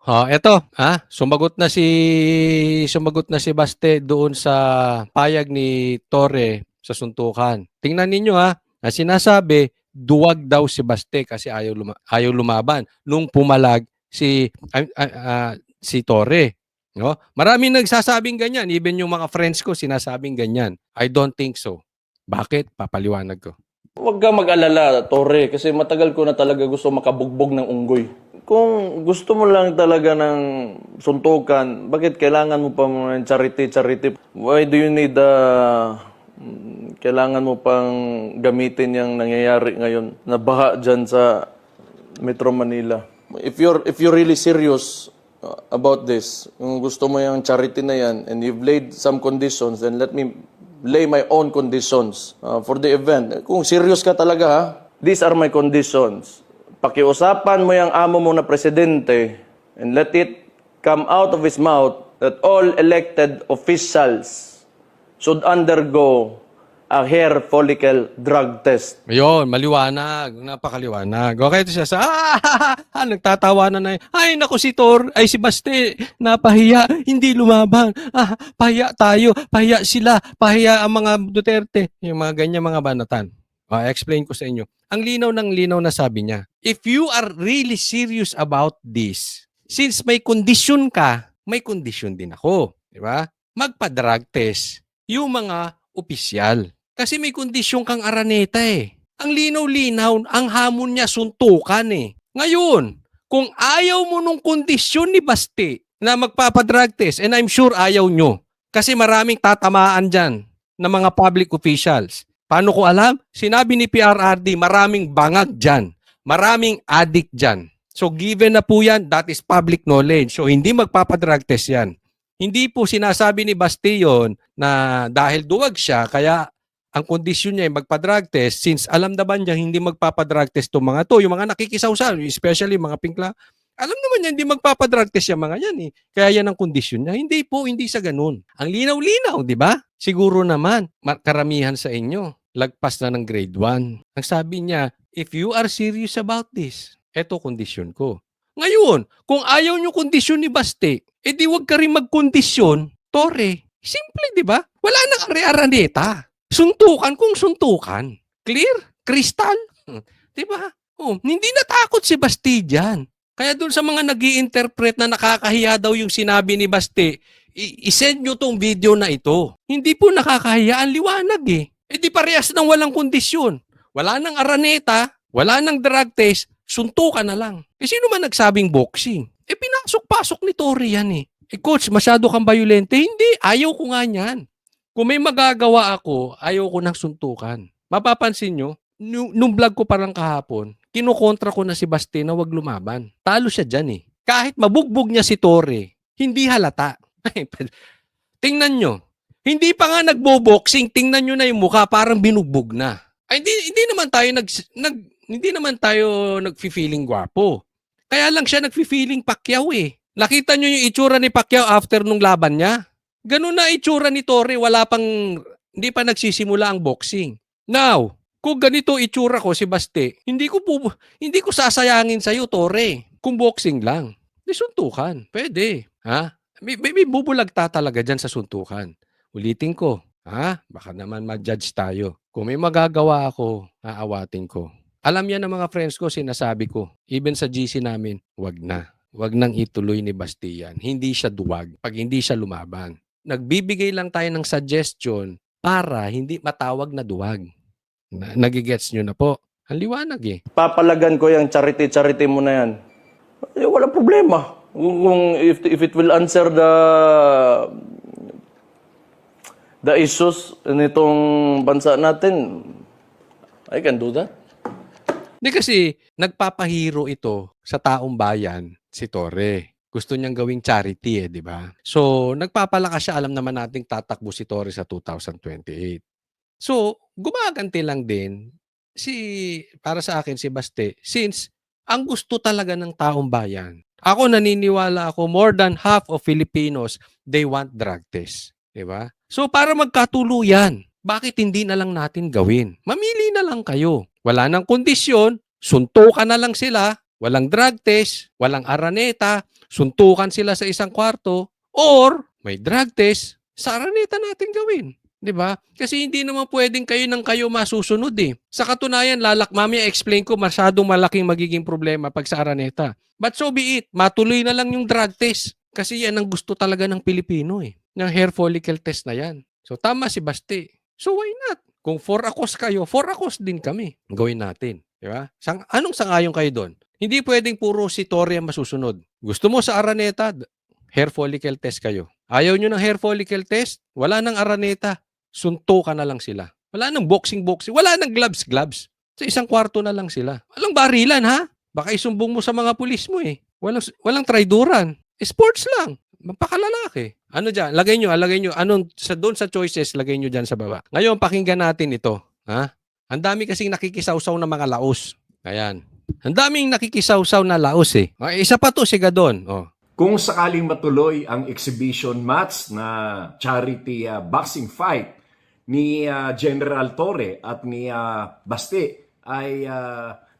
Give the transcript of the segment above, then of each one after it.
Eto, sumagot na si Baste doon sa payag ni Torre sa suntukan. Tingnan ninyo ang sinasabi, duwag daw si Baste kasi ayaw lumaban nung pumalag si Torre. No? Maraming nagsasabing ganyan, even yung mga friends ko sinasabing ganyan. I don't think so. Bakit? Papaliwanag ko. Huwag kang mag-alala, Torre, kasi matagal ko na talaga gusto makabugbog ng unggoy. Kung gusto mo lang talaga ng suntukan, bakit kailangan mo pa ng charity? Why do you need kailangan mo pang gamitin yung nangyayari ngayon na baha dyan sa Metro Manila? If you're really serious about this, kung gusto mo yung charity na yan and you've laid some conditions, then let me lay my own conditions for the event. Kung serious ka talaga, these are my conditions. Pakiusapan mo yung amo mo na presidente and let it come out of his mouth that all elected officials should undergo a hair follicle drug test. Ayun, maliwanag. Napakaliwanag. Okay, ito siya sa, nagtatawanan na, ay, naku si Baste, napahiya, hindi lumaban. Pahiya tayo, pahiya sila, pahiya ang mga Duterte. Yung mga ganyan mga banatan. Explain ko sa inyo. Ang linaw ng linaw na sabi niya, if you are really serious about this, since may kondisyon ka, may kondisyon din ako. Di ba? Magpa-drug test yung mga opisyal. Kasi may kondisyon kang Araneta eh. Ang linaw-linaw, ang hamon niya suntukan eh. Ngayon, kung ayaw mo nung kondisyon ni Baste na magpapadrug test, and I'm sure ayaw nyo, kasi maraming tatamaan dyan ng mga public officials. Paano ko alam? Sinabi ni PRRD, maraming bangag dyan. Maraming addict dyan. So given na po yan, that is public knowledge. So hindi magpapadrug test yan. Hindi po sinasabi ni Baste yun na dahil duwag siya, kaya ang kondisyon niya ay magpa-drug test, since alam naman niya hindi magpapadrug test itong mga to, yung mga nakikisawsaw, especially mga pinkla, alam naman niya hindi magpapadrug test yung mga yan eh. Kaya yan ang kondisyon niya. Hindi po, hindi sa ganun. Ang linaw-linaw, di ba? Siguro naman, karamihan sa inyo, lagpas na ng grade 1. Ang sabi niya, if you are serious about this, eto kondisyon ko. Ngayon, kung ayaw niyo kondisyon ni Baste, edi wag ka rin magkondisyon, Torre. Simple, di ba? Wala nang are-araneta. Suntukan kung suntukan. Clear? Crystal? Di ba? Hindi natakot si Baste dyan. Kaya doon sa mga nag-i-interpret na nakakahiya daw yung sinabi ni Baste, i-send nyo tong video na ito. Hindi po nakakahiya, ang liwanag eh. Di parehas ng walang kondisyon. Wala nang araneta, wala nang drug test, suntukan na lang. Sino man nagsabing boxing? Pinasok-pasok ni Torre yan eh. Coach, masyado kang bayolente? Hindi, ayaw ko nga niyan. Kung may magagawa ako, ayaw ko ng suntukan. Mapapansin nyo, nung vlog ko parang kahapon, kinukontra ko na si Baste na wag lumaban. Talo siya dyan eh. Kahit mabugbog niya si Torre, hindi halata. Tingnan nyo, hindi pa nga nagbo-boxing, tingnan nyo na yung mukha, parang binugbog na. Hindi naman tayo nagfi-feeling gwapo. Kaya lang siya nagfi-feeling Pacquiao eh. Nakita nyo yung itsura ni Pacquiao after nung laban niya? Ganun na itsura ni Torre, hindi pa nagsisimula ang boxing. Now, kung ganito itsura ko si Baste, hindi ko sasayangin sa iyo, Torre. Kung boxing lang, di suntukan. Pwede, May bubulagta talaga diyan sa suntukan. Ulitin ko, baka naman ma-judge tayo. Kung may magagawa ako, aawatin ko. Alam yan ng mga friends ko, sinasabi ko. Even sa GC namin, wag na. Wag nang ituloy ni Baste yan. Hindi siya duwag pag hindi siya lumaban. Nagbibigay lang tayo ng suggestion para hindi matawag na duwag. Nagigets nyo na po. Ang liwanag eh. Papalagan ko yung charity mo na yan. Wala problema. If it will answer the issues nitong bansa natin, I can do that. Hindi kasi nagpapahiro ito sa taong bayan si Torre. Gusto niyang gawing charity di ba? So, nagpapalakas siya. Alam naman nating tatakbo si Torre sa 2028. So, gumaganti lang din para sa akin si Baste, since ang gusto talaga ng taong bayan. Ako naniniwala ako, more than half of Filipinos, they want drug test. Di ba? So, para magkatuluyan, bakit hindi na lang natin gawin? Mamili na lang kayo. Wala nang kondisyon, suntukan na lang sila, walang drug test, walang araneta, suntukan sila sa isang kwarto, or may drug test, sa araneta natin gawin. 'Di ba? Kasi hindi naman pwedeng kayo ng kayo masusunod eh. Sa katunayan, mamaya explain ko, masyadong malaking magiging problema pag sa araneta. But so be it, matuloy na lang yung drug test. Kasi yan ang gusto talaga ng Pilipino eh. Ng hair follicle test na yan. So tama si Basti. So why not? Kung 4 akos kayo, 4 akos din kami. Gawin natin. Di ba? Anong sangayon kayo doon? Hindi pwedeng puro si Torre ang masusunod. Gusto mo sa araneta, hair follicle test kayo. Ayaw nyo ng hair follicle test? Wala nang araneta. Suntukan na lang sila. Wala nang boxing. Wala nang gloves. Sa isang kwarto na lang sila. Walang barilan ha? Baka isumbong mo sa mga pulis mo eh. Walang traiduran. Sports lang. Mapakalalaki. Ano dyan? Lagay nyo. Doon sa choices, lagay nyo dyan sa baba. Ngayon, pakinggan natin ito. Ha? Ang dami kasing nakikisawsaw na mga laos. Ayan. Ang daming nakikisawsaw na laos eh. Isa pa to, siga doon. Oh. Kung sakaling matuloy ang exhibition match na charity boxing fight ni General Torre at ni Baste, ay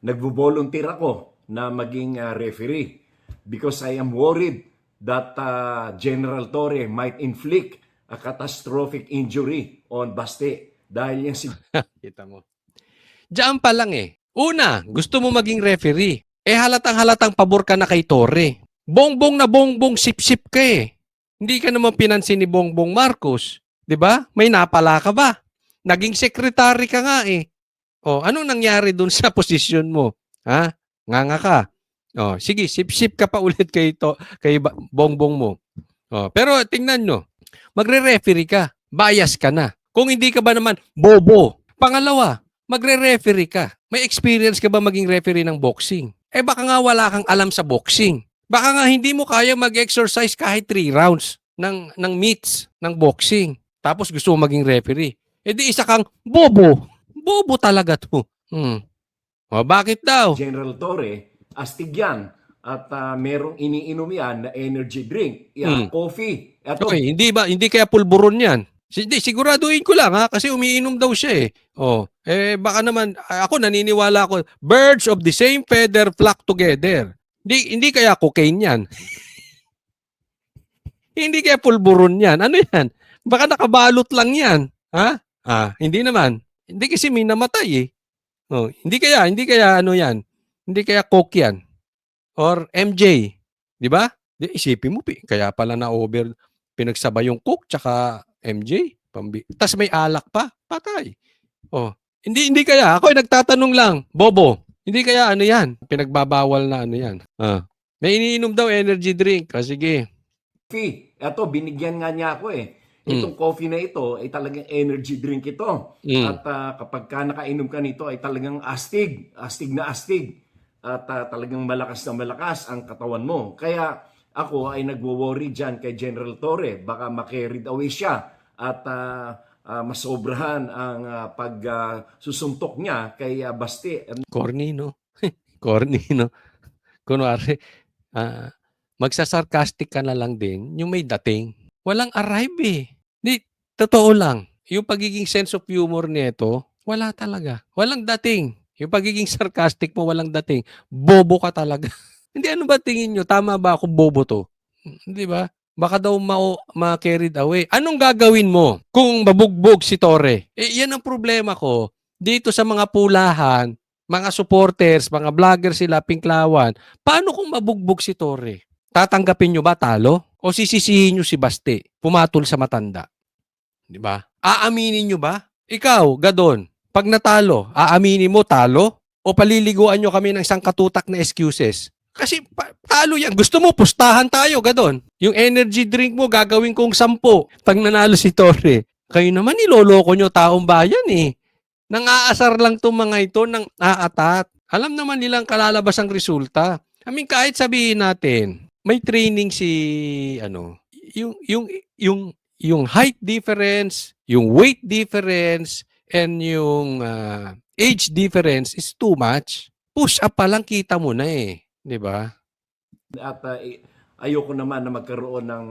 nagvo-volunteer ako na maging referee because I am worried that General Torre might inflict a catastrophic injury on Baste dahil yan si Kita mo. Diyan pa lang eh. Una, gusto mo maging referee. Halatang pabor ka na kay Torre. Bongbong sip-sip ka eh. Hindi ka naman pinansin ni Bongbong Marcos. 'Di ba? May napala ka ba? Naging secretary ka nga eh. Oh, anong nangyari dun sa posisyon mo? Ha? Nganga ka. Oh, sige, sip-sip ka pa ulit kay Bongbong mo. Oh, pero tingnan nyo, magre-referee ka. Bias ka na. Kung hindi ka ba naman bobo. Pangalawa, magre-referee ka. May experience ka ba maging referee ng boxing? Baka nga wala kang alam sa boxing. Baka nga hindi mo kaya mag-exercise kahit 3 rounds ng meets ng boxing. Tapos gusto mo maging referee. Di isa kang bobo. Bobo talaga to. O bakit daw? General Torre, astig yan. At merong iniinom yan na energy drink. Yan, coffee. Ito, Okay, hindi kaya pulburon yan. Siguraduhin ko lang ha, kasi umiinom daw siya eh. Baka naman, ako naniniwala ako, birds of the same feather flock together. Hindi kaya cocaine yan. Hindi kaya pulburon yan. Ano yan? Baka nakabalot lang yan. Ha? Hindi naman. Hindi kasi may namatay eh. Hindi kaya ano yan? Hindi kaya coke yan. Or MJ. Di ba? Isipin mo, kaya pala na-over, pinagsabay yung coke tsaka MJ. Tas may alak pa. Patay. Hindi kaya. Ako ay nagtatanong lang. Bobo. Hindi kaya ano yan? Pinagbabawal na ano yan. May iniinom daw energy drink. Sige. coffee. Ito, binigyan nga niya ako eh. Itong coffee na ito ay talagang energy drink ito. At kapag ka nakainom ka nito ay talagang astig na astig. At talagang malakas na malakas ang katawan mo. Kaya ako ay nagwo-worry dyan kay General Torre. Baka ma-carried away siya at masobrahan ang pagsusuntok niya kay Baste. Corny, no? Corny, no? Kunwari, magsasarcastic ka na lang din, yung may dating. Walang arrive eh. Totoo lang. Yung pagiging sense of humor nito, wala talaga. Walang dating. Yung pagiging sarcastic mo, walang dating. Bobo ka talaga. Hindi, ano ba tingin nyo? Tama ba ako bobo to? Hindi ba? Baka daw ma-carried away. Anong gagawin mo kung mabugbog si Torre? Yan ang problema ko. Dito sa mga pulahan, mga supporters, mga vlogger sila, Pinklawan, paano kung mabugbog si Torre? Tatanggapin nyo ba talo? O sisisihin nyo si Baste, pumatol sa matanda? Di ba? Aaminin nyo ba? Ikaw, Gadon, pag natalo, aaminin mo talo? O paliliguan nyo kami ng isang katutak na excuses? Kasi talo yan. Gusto mo, pustahan tayo, Gadon. Yung energy drink mo, gagawin kong 10 pag nanalo si Torre. Kayo naman, niloloko nyo taong bayan eh. Nang-aasar lang itong mga ito ng aatat. Alam naman nilang kalalabas ang resulta. I mean, kahit sabihin natin, may training si, yung height difference, yung weight difference, and yung age difference is too much. Push up pa lang kita mo na eh. Di ba? At ayoko naman na magkaroon ng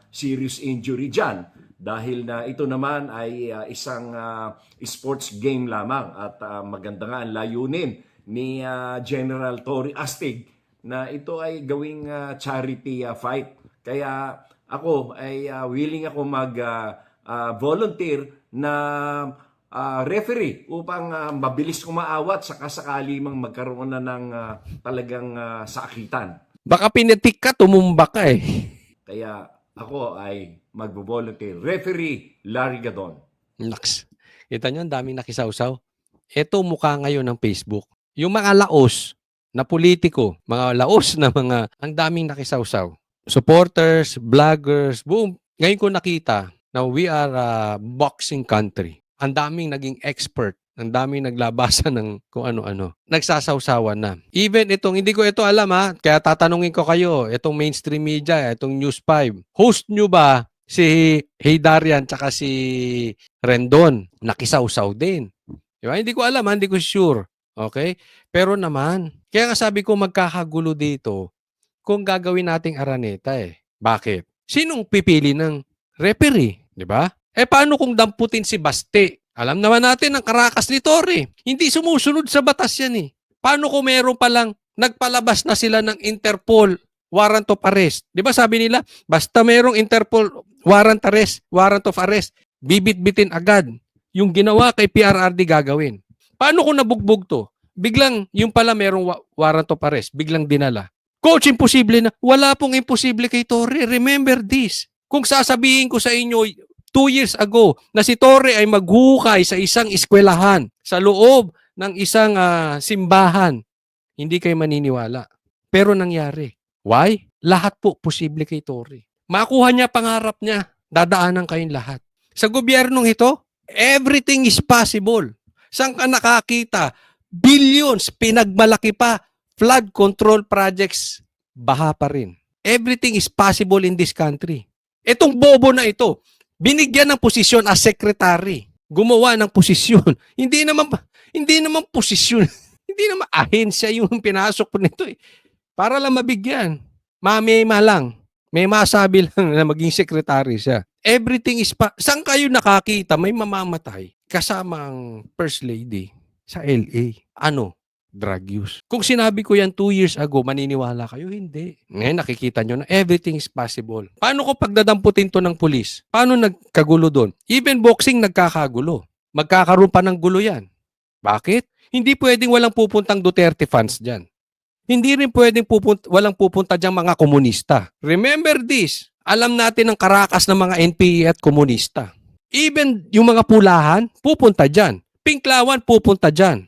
serious injury dyan dahil na ito naman ay isang sports game lamang at maganda nga ang layunin ni General Torre Astig na ito ay gawing charity fight. Kaya ako ay willing ako mag-volunteer na referee upang mabilis kumaawat sa kasakali mang magkaroon na ng talagang sakitan. Baka pinitik ka, tumumba ka eh. Kaya ako ay mag-volunteer. Referee Larry Gadon. Naks. Kita nyo, ang daming nakisawsaw. Ito mukha ngayon ng Facebook. Yung mga laos na politiko, mga laos na mga, ang daming nakisawsaw. Supporters, vloggers, boom. Ngayon ko nakita na we are a boxing country. Ang daming naging expert. Ang daming naglabasan ng kung ano-ano. Nagsasawsawan na. Even itong, hindi ko ito alam ha, kaya tatanungin ko kayo, itong mainstream media, itong News 5. Host nyo ba si Heydarian tsaka si Rendon? Nakisawsaw din. Diba? Hindi ko alam ha, hindi ko sure. Okay? Pero naman, kaya nga sabi ko magkakagulo dito kung gagawin nating Araneta eh. Bakit? Sinong pipili ng referee? Diba? Paano kung damputin si Baste? Alam naman natin ang karakas ni Torre. Hindi sumusunod sa batas yan eh. Paano kung meron palang nagpalabas na sila ng Interpol warrant of arrest? Di ba sabi nila, basta merong Interpol warrant of arrest, bibit-bitin agad. Yung ginawa kay PRRD gagawin. Paano kung nabugbog to? Biglang, yung pala merong warrant of arrest, biglang dinala. Coach, imposible na. Wala pong imposible kay Torre. Remember this. Kung sasabihin ko sa inyo, 2 years ago na si Torre ay maghukay sa isang eskwelahan sa loob ng isang simbahan, hindi kayo maniniwala. Pero nangyari. Why? Lahat po posible kay Torre. Makuha niya pangarap niya, dadaanan kayong lahat. Sa gobyernong ito, everything is possible. Saan ka nakakita? Billions, pinagmalaki pa. Flood control projects, baha pa rin. Everything is possible in this country. Itong bobo na ito, binigyan ng posisyon as secretary. Gumawa ng posisyon. Hindi naman posisyon. Hindi naman ahensya yung pinasok po nito eh. Para lang mabigyan. Mamema lang. May masabi lang na maging secretary siya. Everything is saan kayo nakakita may mamamatay kasama ang first lady sa LA? Ano? Drug use. Kung sinabi ko yan 2 years ago, maniniwala kayo? Hindi. Ngayon nakikita nyo na everything is possible. Paano ko pagdadamputin to ng pulis? Paano nagkagulo doon? Even boxing nagkakagulo. Magkakaroon pa ng gulo yan. Bakit? Hindi pwedeng walang pupuntang Duterte fans dyan. Hindi rin pwedeng walang pupunta dyan mga komunista. Remember this. Alam natin ang karakas ng mga NPA at komunista. Even yung mga pulahan, pupunta dyan. Pinklawan, pupunta dyan.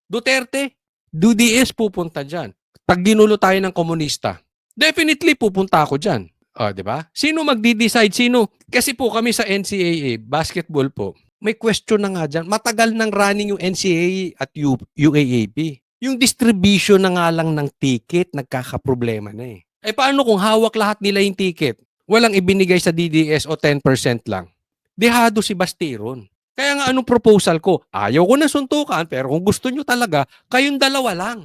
Duterte, DDS pupunta dyan. Pag ginulo tayo ng komunista, definitely pupunta ako dyan. Di ba? Sino magdi-decide? Sino? Kasi po kami sa NCAA, basketball po, may question na nga dyan. Matagal nang running yung NCAA at UAAP. Yung distribution na nga lang ng ticket, nagkakaproblema na eh. Paano kung hawak lahat nila yung ticket? Walang ibinigay sa DDS o 10% lang. Dehado si Bastiron. Kaya nga anong proposal ko? Ayaw ko na suntukan, pero kung gusto nyo talaga, kayong dalawa lang.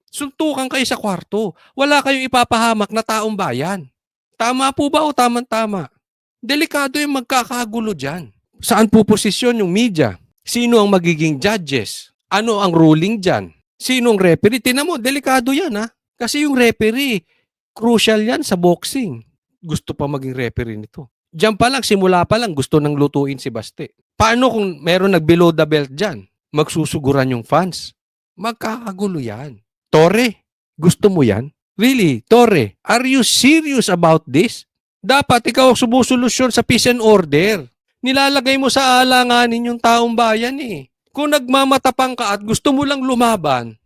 Suntukan kayo sa kwarto. Wala kayong ipapahamak na taong bayan. Tama po ba o tama-tama? Delikado yung magkakagulo dyan. Saan po posisyon yung media? Sino ang magiging judges? Ano ang ruling dyan? Sino ang referee? Tingnan mo, delikado yan ha. Kasi yung referee, crucial yan sa boxing. Gusto pa maging referee nito. Diyan pa lang, simula pa lang, gusto nang lutuin si Baste. Paano kung meron nag-below the belt dyan? Magsusuguran yung fans. Magkakagulo yan. Torre, gusto mo yan? Really, Torre, are you serious about this? Dapat ikaw sumusolusyon sa peace and order. Nilalagay mo sa alanganin yung taong bayan eh. Kung nagmamatapang ka at gusto mo lang lumaban,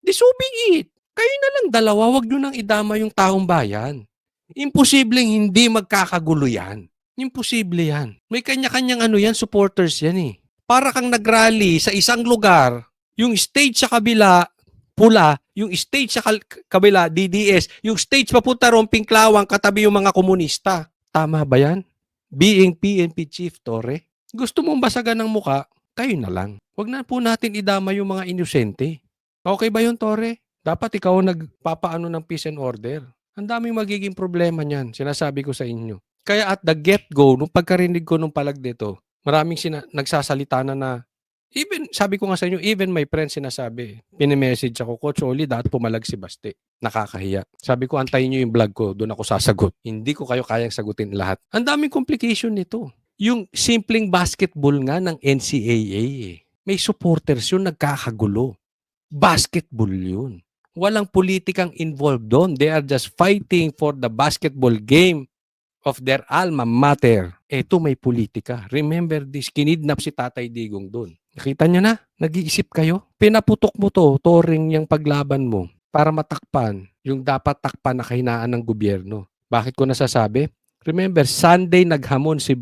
di so be it. Kayo na lang dalawa, wag nyo nang idama yung taong bayan. Imposibleng hindi magkakagulo yan. Imposible yan. May kanya-kanyang supporters yan eh. Para kang nagrally sa isang lugar, yung stage sa kabila, pula, yung stage sa kabila, DDS, yung stage papunta ron, Pinklawang, katabi yung mga komunista. Tama ba yan? Being PNP Chief, Torre? Gusto mong basagan ng muka, kayo na lang. Huwag na po natin idama yung mga inosente. Okay ba yun, Torre? Dapat ikaw nagpapaano ng peace and order. Ang daming magiging problema niyan, sinasabi ko sa inyo. Kaya at the get-go, nung pagkarinig ko nung palag dito, maraming nagsasalita na Even, sabi ko nga sa inyo, even my friends sinasabi, pinimessage ako, Coach Oli, dapat pumalag si Baste. Nakakahiya. Sabi ko, antayin nyo yung vlog ko, doon ako sasagot. Hindi ko kayo kayang sagutin lahat. Ang daming complication nito. Yung simpleng basketball nga ng NCAA, may supporters yun, nagkakagulo. Basketball yun. Walang politikang involved doon. They are just fighting for the basketball game of their alma mater. Eto may politika. Remember this, kinidnap si Tatay Digong doon. Nakita niyo na? Nag-iisip kayo? Pinaputok mo to, toring yung paglaban mo para matakpan yung dapat takpan na kahinaan ng gobyerno. Bakit ko nasasabi? Remember, Sunday naghamon si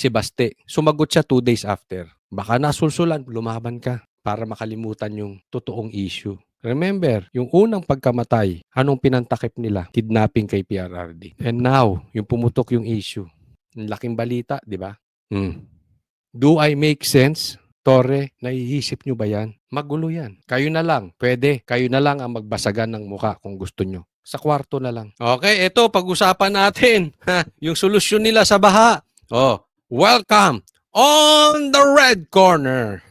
Baste. Sumagot siya 2 days after. Baka nasulsulan, lumaban ka para makalimutan yung totoong issue. Remember, yung unang pagkamatay, anong pinantakip nila? Kidnapping kay PRRD. And now, yung pumutok yung issue. Ang laking balita, di ba? Do I make sense? Torre, naiisip nyo ba yan? Magulo yan. Kayo na lang. Pwede. Kayo na lang ang magbasagan ng muka kung gusto nyo. Sa kwarto na lang. Okay, ito, pag-usapan natin. Yung solusyon nila sa baha. Welcome on the red corner.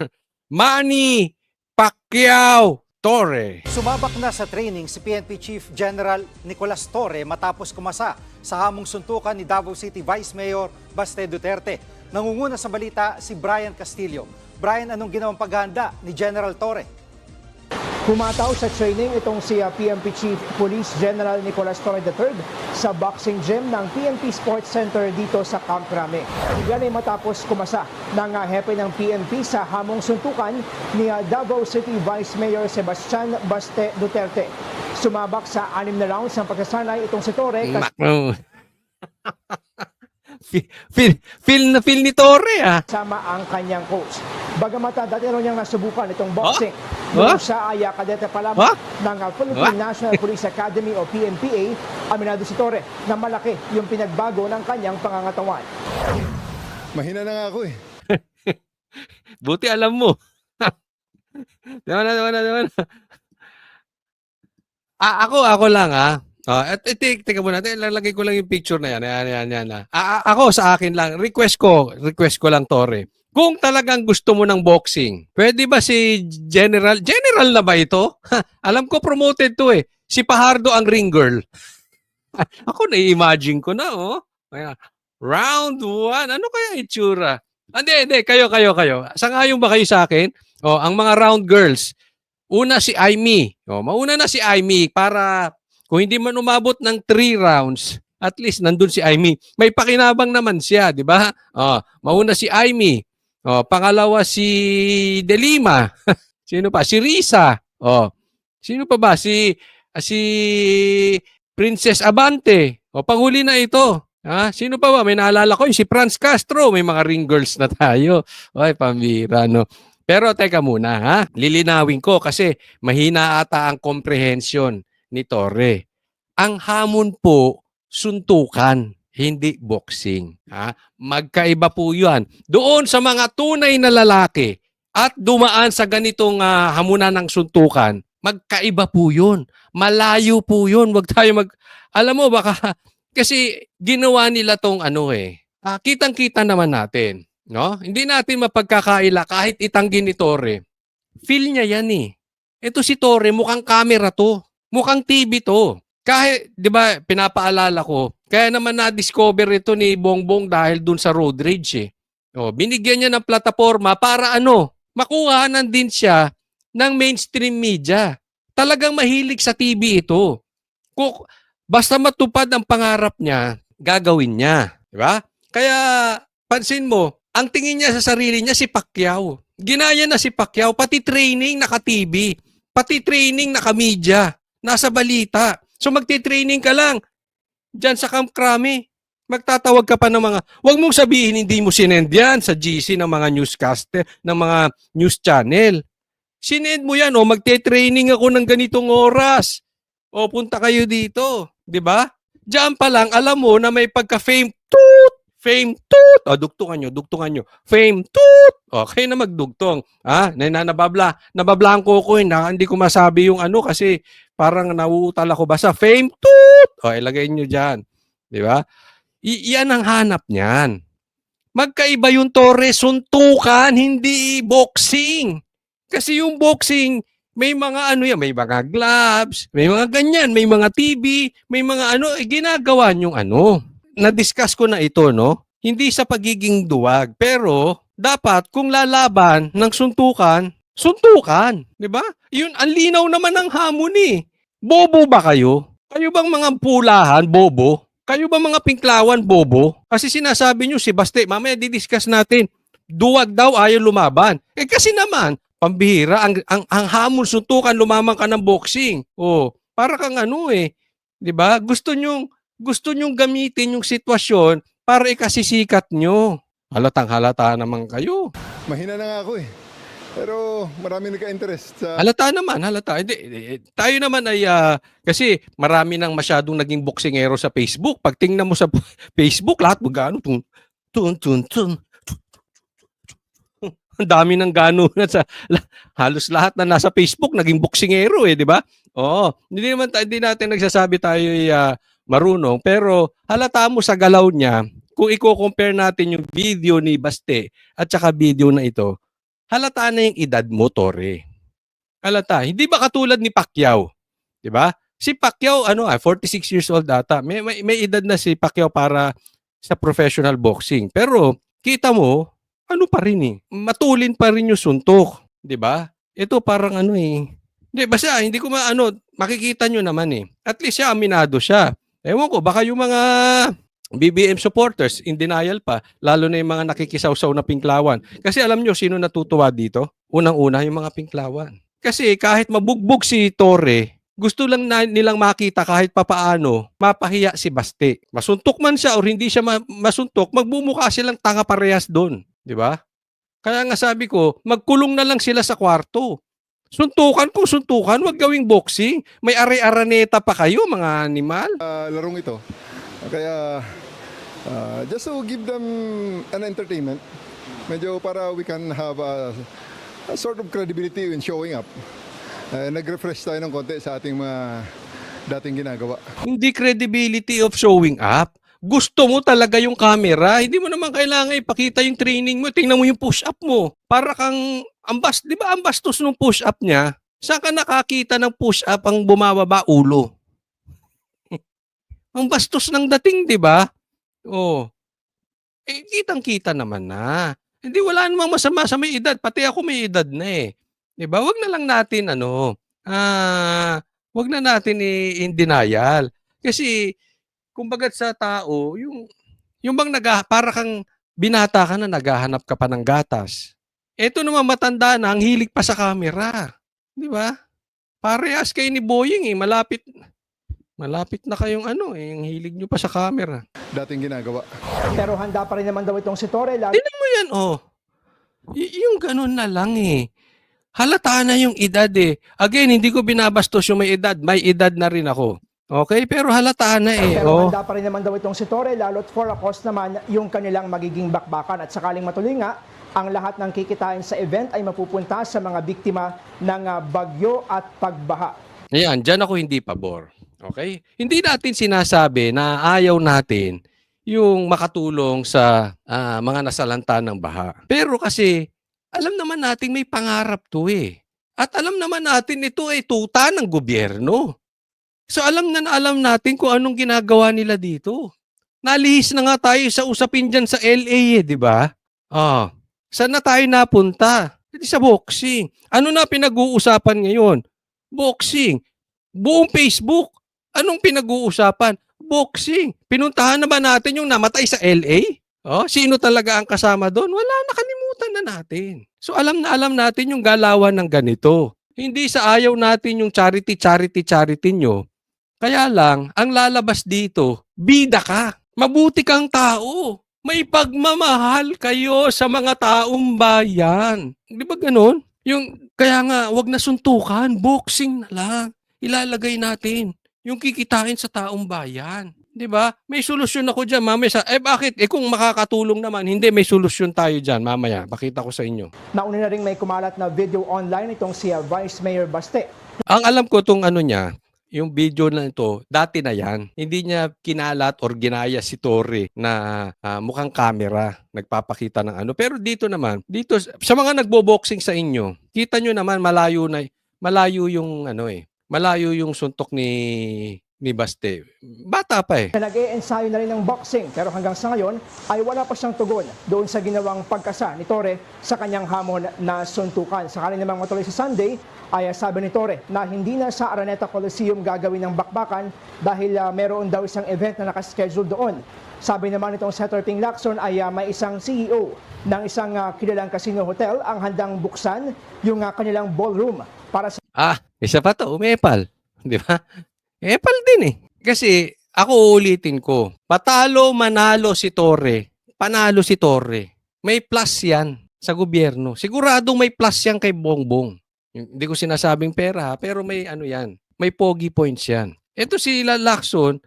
Manny Pacquiao Torre. Sumabak na sa training si PNP Chief General Nicolas Torre matapos kumasa sa hamong suntukan ni Davao City Vice Mayor Baste Duterte. Nangunguna sa balita si Brian Castillo. Brian, anong ginawang paghahanda ni General Torre? Humataw sa training itong si PNP Chief Police General Nicolas Torre III sa boxing gym ng PNP Sports Center dito sa Camp Crame. Yan ay matapos kumasa ng hepe ng PNP sa hamong suntukan ni Davao City Vice Mayor Sebastian Baste Duterte. Sumabak sa 6 na rounds ng pagkasanay itong si Torre. Feel ni Torre Kasama ang kanyang coach. Bagamat dati rin niyang nasubukan itong boxing. Noong siya ay kadete pa lamang ng Philippine National Police Academy o PNPA, aminado si Torre na malaki yung pinagbago ng kanyang pangangatawan. Mahina na nga ako eh. Buti alam mo. Diba na. Ako lang teka muna, lalagay ko lang yung picture na yan. Yan. Ako sa akin lang, request ko lang Torre. Kung talagang gusto mo ng boxing, pwede ba si General na ba ito? Alam ko promoted to eh. Si Pajardo ang ring girl. Ako na-imagine ko na Round 1. Ano kaya itsura? Hindi, kayo. Sangayon ba kayo sa akin? Ang mga round girls. Una si Aimee. Mauna na si Aimee para kung hindi man umabot ng 3 rounds, at least nandun si Aimee. May pakinabang naman siya, di ba? Mauna si Aimee. Pangalawa si De Lima. Sino pa? Si Risa. Sino pa ba? Si Princess Abante. Panghuli na ito. Sino pa ba? May naalala ko si Franz Castro. May mga ring girls na tayo. Ay, pambira, no? Pero teka muna, lilinawin ko kasi mahina ata ang comprehension ni Torre. Ang hamon po, suntukan, hindi boxing. Magkaiba po yan. Doon sa mga tunay na lalaki at dumaan sa ganitong hamunan ng suntukan, magkaiba po yun. Malayo po yun. Wag tayo alam mo, baka, kasi ginawa nila tong kitang-kita naman natin. No? Hindi natin mapagkakaila kahit itanggi ni Torre. Feel niya yan eh. Ito si Torre, mukhang camera to. Mukhang TV to. Kahit, di ba, pinapaalala ko, kaya naman na-discover ito ni Bongbong dahil dun sa road rage eh. Binigyan niya ng plataforma para makuhanan din siya ng mainstream media. Talagang mahilig sa TV ito. Basta matupad ang pangarap niya, gagawin niya. Di ba? Kaya, pansin mo, ang tingin niya sa sarili niya si Pacquiao. Ginaya na si Pacquiao, pati training naka-TV, pati training naka-media, nasa balita. So magti-training ka lang diyan sa Camp Crame. Magtatawag ka pa ng mga, wag mong sabihin hindi mo sinend yan sa GC ng mga newscaster, ng mga news channel. Sinend mo yan, magte-training ako ng ganitong oras. Punta kayo dito, 'di ba? Diyan pa lang alam mo na may pagka-fame toot. Dugtungan nyo. Fame toot. Okay na magdugtong. Nababla ang kuko hindi ko masabi yung kasi parang nauutal ako basta fame toot. Ilagay nyo diyan. 'Di ba? Iyan ang hanap niyan. Magkaiba yung Torre, suntukan, hindi boxing. Kasi yung boxing, may mga ano yan, may mga gloves, may mga ganyan, may mga TV, may mga ano, ginagawa yung ano. Na-discuss ko na ito, no? Hindi sa pagiging duwag, pero dapat kung lalaban ng suntukan, suntukan, 'di ba? Yun ang linaw naman ng hamon eh. Bobo ba kayo? Kayo bang mga pulahan, bobo? Kayo ba mga pinklawan, bobo? Kasi sinasabi nyo, si Baste, mamaya didiscuss natin, duwag daw ayaw lumaban. Eh kasi naman, pambihira, ang hamon, suntukan, lumamang ka ng boxing. Oh, para kang ano eh. 'Di ba? Gusto nyong gamitin yung sitwasyon para ikasisikat nyo. Halatang halata naman kayo. Mahina na nga ako eh. Pero marami nagka-interest sa... Halata naman, halata. Hindi, tayo naman ay, kasi marami nang masyadong naging boksingero sa Facebook. Pag tingnan mo sa Facebook, lahat magano, tun. Ang dami ng ganunan halos lahat na nasa Facebook naging boksingero eh, di ba? Oo, hindi natin nagsasabi tayo ay marunong, pero halata mo sa galaw niya, kung i-compare natin yung video ni Baste at saka video na ito, halata na yung edad mo, Tore. Halata. Hindi ba katulad ni Pacquiao? 'Di ba? Si Pacquiao 46 years old ata. May edad na si Pacquiao para sa professional boxing. Pero kita mo, ano pa rin eh. Matulin pa rin yung suntok, 'di ba? Ito parang ano eh. Hindi basta hindi ko makikita nyo naman eh. At least siya aminado siya. Ewan ko baka yung mga BBM supporters in denial pa, lalo na yung mga nakikisawsaw na pinklawan. Kasi alam nyo sino natutuwa dito? Unang-una yung mga pinklawan. Kasi kahit mabugbog si Torre, gusto lang nilang makita kahit papaano mapahiya si Baste. Masuntok man siya o hindi siya masuntok, magbumukha silang tanga parehas doon. Di ba? Kaya nga sabi ko, magkulong na lang sila sa kwarto. Suntukan kung suntukan, wag gawing boxing. May are-araneta pa kayo, mga animal. larong ito. Kaya just to give them an entertainment, medyo para we can have a sort of credibility in showing up. Nag-refresh tayo ng konti sa ating mga dating ginagawa. Hindi credibility of showing up. Gusto mo talaga yung camera. Hindi mo naman kailangan ipakita yung training mo. Tingnan mo yung push-up mo. Para kang, di ba ang bastos ng push-up niya? Saan ka nakakita ng push-up ang bumababa ulo? Ang bastos ng dating, di ba? Oh. Eh, kitang-kita naman na. Hindi, wala namang masama sa may edad. Pati ako may edad na eh. Di ba? Wag na lang natin, wag na natin in denial. Kasi, kumbaga sa tao, yung bang para kang binata ka na naghahanap ka pa ng gatas. Ito naman matanda na, ang hilig pa sa camera. Di ba? Parehas kayo ni Boying eh. Malapit na kayong ang hilig nyo pa sa camera. Dating ginagawa. Pero handa pa rin naman daw itong si Torre. Tingnan mo yan, oh. Yung ganun na lang eh. Halata na yung edad eh. Again, hindi ko binabastos yung may edad. May edad na rin ako. Okay? Pero halata na eh. Pero Oh. handa pa rin naman daw itong si Torre, lalo't for a cause naman yung kanilang magiging bakbakan. At sakaling matuloy nga, ang lahat ng kikitain sa event ay mapupunta sa mga biktima ng bagyo at pagbaha. Ayan, dyan ako hindi pabor. Okay? Hindi natin sinasabi na ayaw natin yung makatulong sa mga nasalanta ng baha. Pero kasi, alam naman natin may pangarap to eh. At alam naman natin ito ay tuta ng gobyerno. So alam natin kung anong ginagawa nila dito. Nalihis na nga tayo sa usapin dyan sa LA eh, di ba? Saan na tayo napunta? Hindi sa boxing. Ano na pinag-uusapan ngayon? Boxing. Buong Facebook. Anong pinag-uusapan? Boxing. Pinuntahan na ba natin yung namatay sa LA? Sino talaga ang kasama doon? Wala, nakalimutan na natin. So alam natin yung galawan ng ganito. Hindi sa ayaw natin yung charity nyo. Kaya lang, ang lalabas dito, bida ka. Mabuti kang tao. May pagmamahal kayo sa mga taong bayan. Di ba ganun? Kaya nga, wag na suntukan. Boxing na lang. Ilalagay natin yung kikitain sa taong bayan. Di ba? May solusyon ako dyan. Mamaya bakit? Kung makakatulong naman, hindi, may solusyon tayo dyan. Mamaya, pakita ko sa inyo. Nauna na rin may kumalat na video online itong si Vice Mayor Baste. Ang alam ko itong niya, yung video na ito, dati na yan. Hindi niya kinalat or ginaya si Torre na mukhang camera, nagpapakita ng ano. Pero dito naman, dito sa mga nagbo-boxing sa inyo, kita nyo naman malayo yung ano malayo yung suntok ni Baste. Bata pa eh. Nag-e-ensayo na rin ng boxing pero hanggang sa ngayon ay wala pa siyang tugon doon sa ginawang pagkasa ni Torre sa kanyang hamon na suntukan. Sakali namang matuloy sa Sunday ay sabi ni Torre na hindi na sa Araneta Coliseum gagawin ng bakbakan dahil meron daw isang event na nakaschedule doon. Sabi naman itong Senator Ping Lacson ay may isang CEO ng isang kilalang casino hotel ang handang buksan yung kanilang ballroom para sa Isa pa to, umepal. Di ba? Epal din eh. Kasi ako ulitin ko, patalo manalo si Torre, panalo si Torre. May plus yan sa gobyerno. Siguradong may plus yan kay Bongbong. Hindi ko sinasabing pera ha, pero may ano yan. May pogi points yan. Ito si Lacson,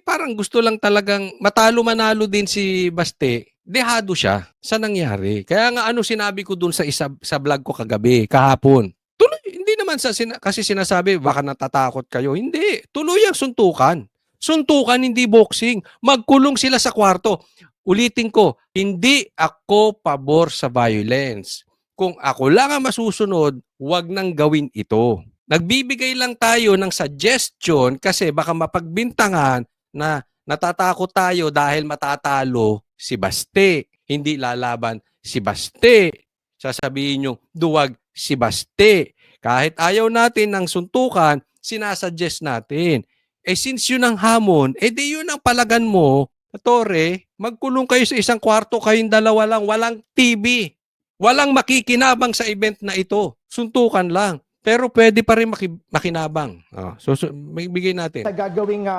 parang gusto lang talagang matalo manalo din si Baste. Dehado siya sa nangyari. Kaya nga ano sinabi ko dun sa vlog ko kagabi, kahapon. Tuloy, hindi naman kasi sinasabi baka natatakot kayo. Hindi, tuloy ang suntukan. Suntukan, hindi boxing. Magkulong sila sa kwarto. Ulitin ko, hindi ako pabor sa violence. Kung ako lang ang masusunod, wag nang gawin ito. Nagbibigay lang tayo ng suggestion kasi baka mapagbintangan na natatakot tayo dahil matatalo si Baste. Hindi lalaban si Baste. Sasabihin nyo, duwag si Baste. Kahit ayaw natin ng suntukan, sinasuggest natin. Since yun ang hamon, di yun ang palagan mo, Torre, magkulong kayo sa isang kwarto, kayong dalawa lang, walang TV. Walang makikinabang sa event na ito. Suntukan lang. Pero pwede pa rin makinabang. May bigay natin. sa gagawing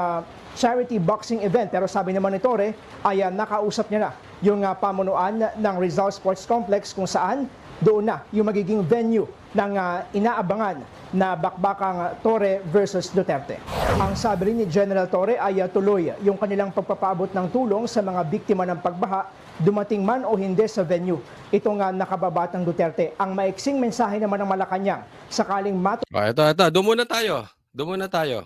charity boxing event. Pero sabi naman ni Torre ay nakausap niya na yung pamunuan ng Rizal Sports Complex kung saan doon na yung magiging venue ng inaabangan na bakbakang Torre versus Duterte. Ang sabi rin ni General Torre ay tuloy yung kanilang pagpapaabot ng tulong sa mga biktima ng pagbaha, dumating man o hindi sa venue. Itong nakababatang Duterte. Ang maiksing mensahe naman ng Malacanang sakaling Ito. Doon muna tayo.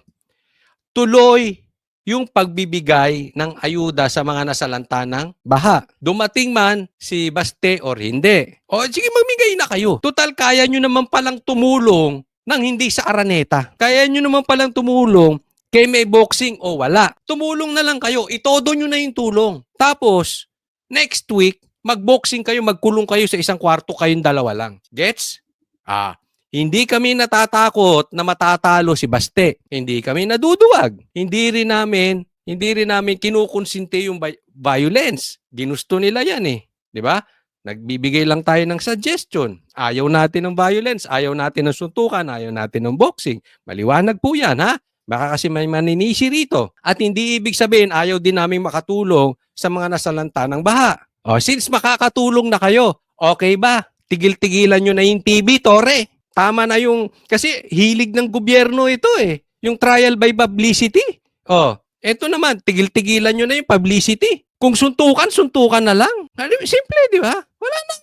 Tuloy yung pagbibigay ng ayuda sa mga nasalanta ng baha. Dumating man si Baste or hindi. O sige, magbigay na kayo. Total, kaya nyo naman palang tumulong nang hindi sa Araneta. Kaya nyo naman palang tumulong kay may boxing o wala. Tumulong na lang kayo. Itodo nyo na yung tulong. Tapos, next week, magboxing kayo, magkulong kayo sa isang kwarto, kayong dalawa lang. Gets? Hindi kami natatakot na matatalo si Baste. Hindi kami naduduwag. Hindi rin namin kinukonsinte yung violence. Ginusto nila yan eh. 'Di ba? Nagbibigay lang tayo ng suggestion. Ayaw natin ng violence, ayaw natin ng suntukan, ayaw natin ng boxing. Maliwanag po yan ha. Baka kasi may maninisi rito. At hindi ibig sabihin ayaw din namin makatulong sa mga nasalanta ng baha. Since makakatulong na kayo, okay ba? Tigil-tigilan nyo na yung TV, Torre. Tama na yung, kasi hilig ng gobyerno ito eh. Yung trial by publicity. Eto naman, tigil-tigilan nyo na yung publicity. Kung suntukan, suntukan na lang. Simple, di ba? Wala nang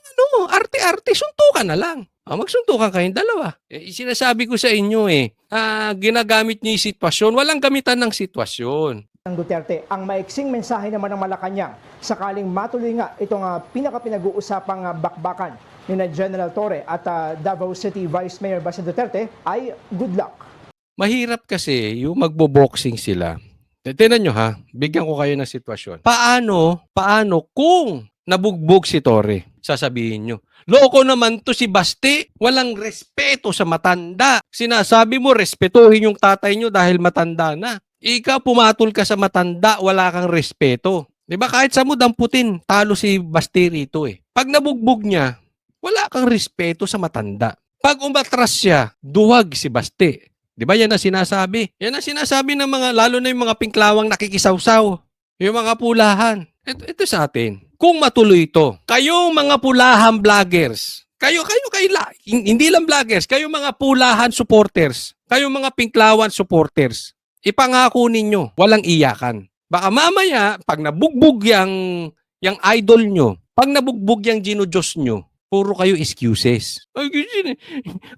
arte-arte, suntukan na lang. Magsuntukan kayong dalawa. Sinasabi ko sa inyo ginagamit niyo yung sitwasyon. Walang gamitan ng sitwasyon. ng Duterte. Ang maiksing mensahe naman ng Malacanang sakaling matuloy nga itong pinaka-pinag-uusapang bakbakan ni General Torre at Davao City Vice Mayor Baste Duterte ay good luck. Mahirap kasi yung magbo-boxing sila. Tingnan nyo ha, bigyan ko kayo ng sitwasyon. Paano kung nabugbog si Torre? Sasabihin nyo, loko naman to si Baste, walang respeto sa matanda. Sinasabi mo, respetuhin yung tatay nyo dahil matanda na. Ikaw pumatol ka sa matanda, wala kang respeto. Diba kahit sa mo damputin, talo si Baste rito eh. Pag nabugbog niya, wala kang respeto sa matanda. Pag umatras siya, duwag si Baste. Di ba yan ang sinasabi? Yan ang sinasabi ng mga, lalo na yung mga pinklawang nakikisawsaw. Yung mga pulahan. Ito sa atin. Kung matuloy ito, kayong mga pulahan vloggers, kayo, hindi lang vloggers, kayong mga pulahan supporters, kayong mga pinklawan supporters, ipangako ninyo, walang iyakan. Baka mamaya, pag nabugbog yung idol nyo, pag nabugbog yung ginodiyos nyo, puro kayo excuses.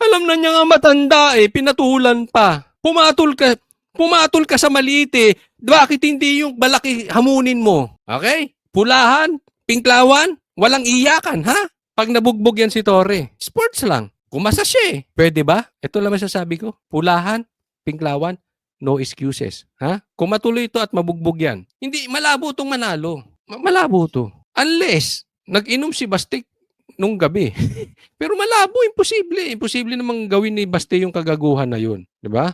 Alam na niya nga matanda pinatulan pa. Pumatol ka sa maliit eh. Bakit hindi yung malaki hamunin mo? Okay? Pulahan, pinklawan, walang iyakan, ha? Pag nabugbog yan si Torre, sports lang. Kumasa siya eh. Pwede ba? Ito lang masasabi ko. Pulahan, pinklawan, no excuses. Ha? Kung matuloy ito at mabugbog yan, hindi, malabo itong manalo. Malabo to. Unless, nag-inom si Bastek nung gabi. Pero malabo, imposible. Imposible namang gawin ni Baste yung kagaguhan na yun. Di ba?